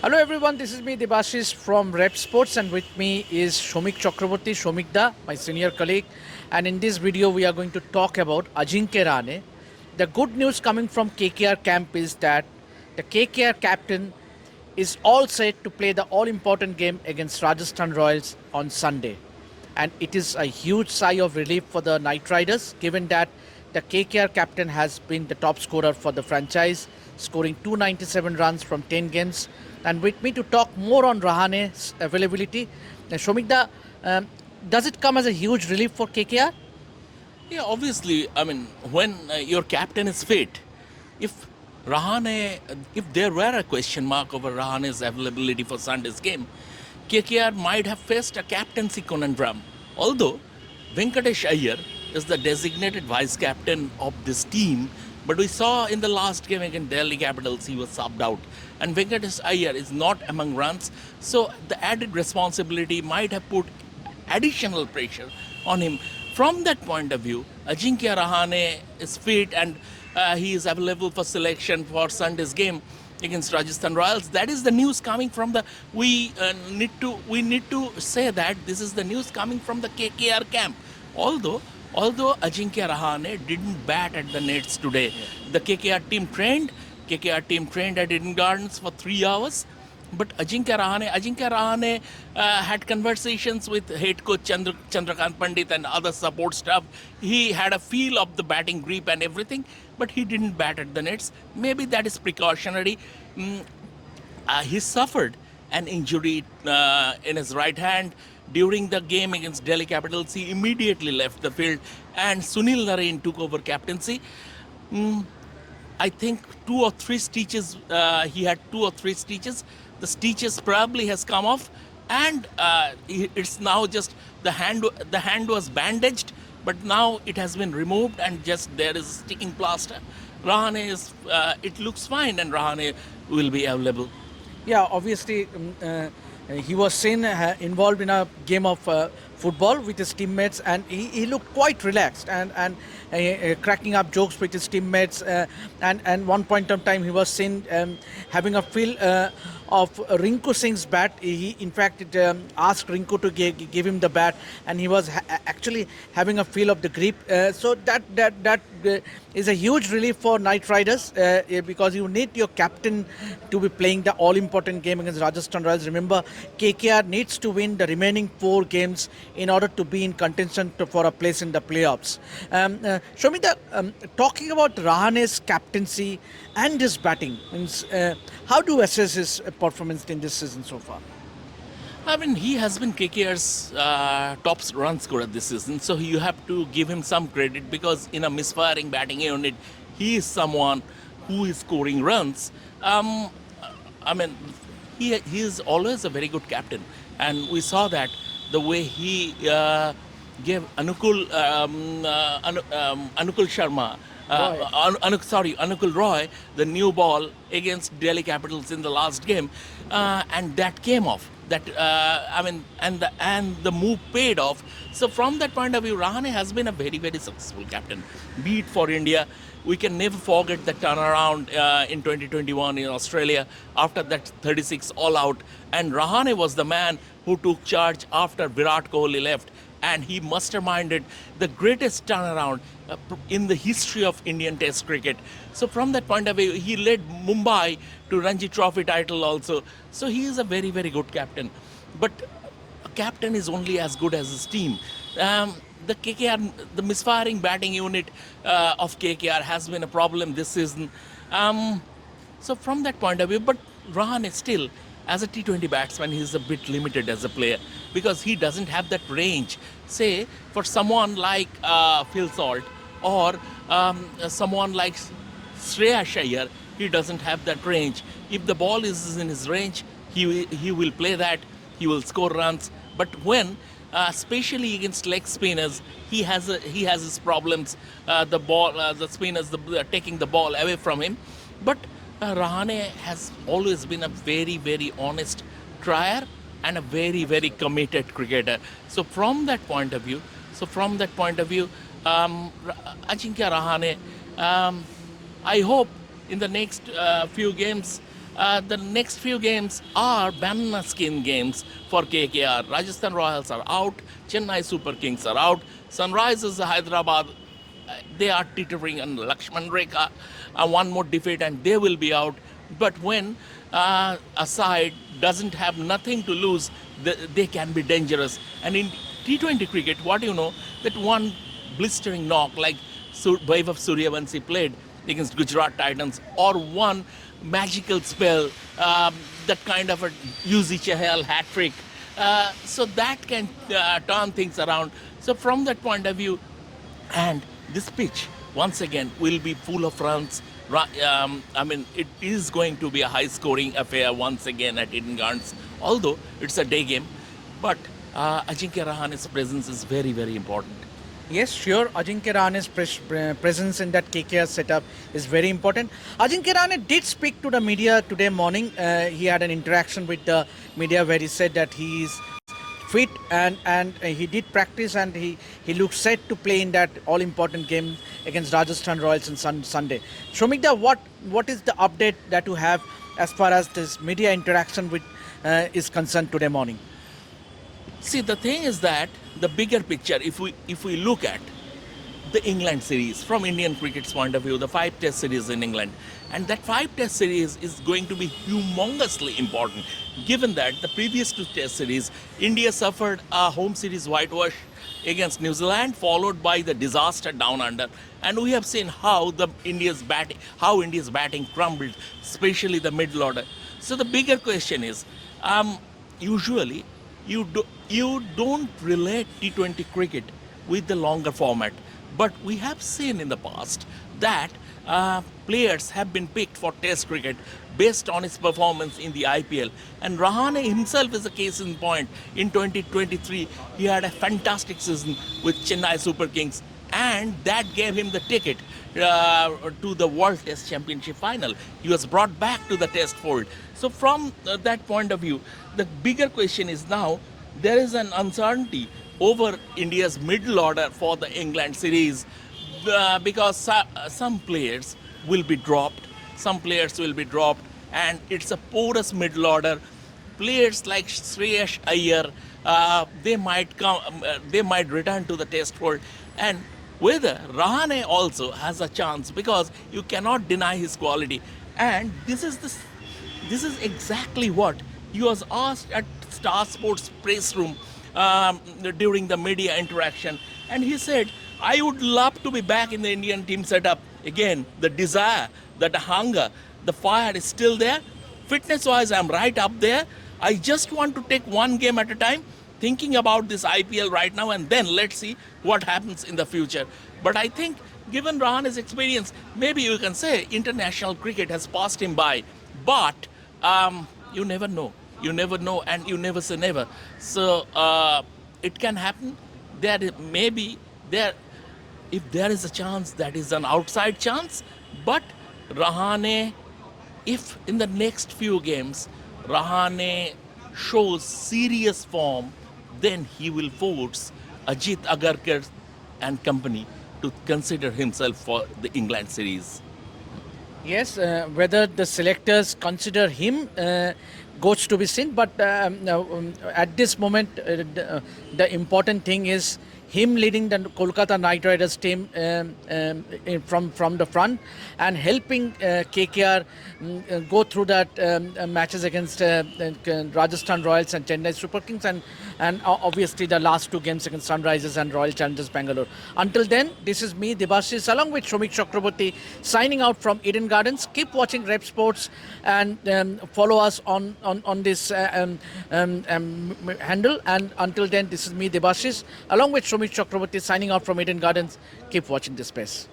Hello everyone, this is me Debashis from Revsportz and with me is Shomik Chakraborty, Shomik Da, my senior colleague. And in this video we are going to talk about Ajinkya Rahane. The good news coming from KKR camp is that the KKR captain is all set to play the all-important game against Rajasthan Royals on Sunday. And it is a huge sigh of relief for the Knight Riders, given that the KKR captain has been the top scorer for the franchise, scoring 297 runs from 10 games. And with me to talk more on Rahane's availability, Shomikda, does it come as a huge relief for KKR? Yeah, obviously, I mean, when your captain is fit, if Rahane, if there were a question mark over Rahane's availability for Sunday's game, KKR might have faced a captaincy conundrum. Although Venkatesh Iyer is the designated vice captain of this team, but we saw in the last game against Delhi Capitals he was subbed out. And Venkatesh Iyer is not among runs, so the added responsibility might have put additional pressure on him. From that point of view, Ajinkya Rahane is fit and he is available for selection for Sunday's game against Rajasthan Royals. That is the news coming from the. We need to say that this is the news coming from the KKR camp. Although Ajinkya Rahane didn't bat at the nets today, the KKR team trained at Eden Gardens for 3 hours. But Ajinkya Rahane had conversations with head coach Chandrakant Pandit and other support staff. He had a feel of the batting grip and everything, but he didn't bat at the nets. Maybe that is precautionary. He suffered an injury in his right hand during the game against Delhi Capitals. He immediately left the field, and Sunil Narine took over captaincy. I think 2 or 3 stitches. He had 2 or 3 stitches. The stitches probably has come off, and it's now just the hand. The hand was bandaged, but now it has been removed, and just there is a sticking plaster. Rahane is. It looks fine, and Rahane will be available. Yeah, obviously, he was seen involved in a game of football with his teammates, and he looked quite relaxed and cracking up jokes with his teammates. And one point of time, he was seen having a feel of Rinku Singh's bat. He, in fact, asked Rinku to give him the bat, and he was actually having a feel of the grip. So that is a huge relief for Knight Riders because you need your captain to be playing the all-important game against Rajasthan Royals. Remember, KKR needs to win the remaining 4 games in order to be in contention for a place in the playoffs. Shomita, talking about Rahane's captaincy and his batting, means, how do you assess his performance in this season so far? I mean, he has been KKR's top run scorer this season, so you have to give him some credit because in a misfiring batting unit, he is someone who is scoring runs. I mean, he is always a very good captain, and we saw that the way he gave Anukul Sharma. Anukul Roy, the new ball against Delhi Capitals in the last game, and that came off. That and the move paid off. So from that point of view, Rahane has been a very, very successful captain. Be it for India, we can never forget the turnaround in 2021 in Australia after that 36 all out, and Rahane was the man who took charge after Virat Kohli left. And he masterminded the greatest turnaround in the history of Indian Test cricket. So from that point of view, he led Mumbai to Ranji Trophy title also. So he is a very, very good captain. But a captain is only as good as his team. The KKR, the misfiring batting unit of KKR has been a problem this season. So from that point of view, but Rahane still, as a T20 batsman, he's a bit limited as a player because he doesn't have that range. Say, for someone like Phil Salt or someone like Shreya Iyer, he doesn't have that range. If the ball is in his range, he will play that, he will score runs. But when, especially against leg spinners, he has his problems. The spinners taking the ball away from him. But Rahane has always been a very, very honest trier and a very, very committed cricketer. So from that point of view, Ajinkya Rahane, I hope in the next few games The next few games are banana skin games for KKR. Rajasthan Royals are out, Chennai Super Kings are out, Sunrisers Hyderabad they are teetering on Lakshman Rekha. One more defeat and they will be out. But when a side doesn't have nothing to lose, they can be dangerous. And in T20 cricket, what do you know? That one blistering knock like Vaibhav Suryavanshi played against Gujarat Titans, or one magical spell, that kind of a Yuzi Chahal hat trick. So that can turn things around. So from that point of view, and this pitch, once again, will be full of runs. I mean, it is going to be a high scoring affair once again at Eden Gardens, although it's a day game. But Ajinkya Rahane's presence is very, very important. Yes, sure. Ajinkya Rahane's presence in that KKR setup is very important. Ajinkya Rahane did speak to the media today morning. He had an interaction with the media where he said that he is fit and he did practice and he looks set to play in that all-important game against Rajasthan Royals on Sunday. Shomikda, what is the update that you have as far as this media interaction with is concerned today morning? See, the thing is that the bigger picture, if we look at the England series from Indian cricket's point of view, the 5-test series in England, and that 5-test series is going to be humongously important, given that the previous 2-test series, India suffered a home series whitewash against New Zealand, followed by the disaster down under, and we have seen how India's batting crumbled, especially the middle order. So the bigger question is, usually you don't relate T20 cricket with the longer format. But we have seen in the past that players have been picked for Test cricket based on his performance in the IPL. And Rahane himself is a case in point. In 2023, he had a fantastic season with Chennai Super Kings, and that gave him the ticket to the World Test Championship final. He was brought back to the Test fold. So from that point of view, the bigger question is now there is an uncertainty over India's middle order for the England series, because some players will be dropped, and it's a porous middle order. Players like Shreyas Iyer, they might return to the Test fold, and whether Rahane also has a chance, because you cannot deny his quality. And this is exactly what he was asked at Star Sports press room during the media interaction, and he said, I would love to be back in the Indian team setup again. The desire, the hunger, the fire is still there. Fitness wise, I'm right up there. I just want to take one game at a time, thinking about this IPL right now, and then let's see what happens in the future. But I think given Rahane's experience, maybe you can say international cricket has passed him by, but you never know, and you never say never. So it can happen. If there is a chance, that is an outside chance. But Rahane, if in the next few games Rahane shows serious form, then he will force Ajit Agarkar and company to consider himself for the England series. Yes, whether the selectors consider him goes to be seen, but at this moment, the important thing is him leading the Kolkata Knight Riders team from the front and helping KKR go through that matches against Rajasthan Royals and Chennai Super Kings, and obviously the last two games against Sunrisers and Royal Challengers Bangalore. Until then, this is me, Debashis, along with Shomik Chakraborty, signing out from Eden Gardens. Keep watching Revsportz and follow us on this handle. And until then, this is me, Debashis, along with Shomik Chakraborty, signing out from Eden Gardens. Keep watching this space.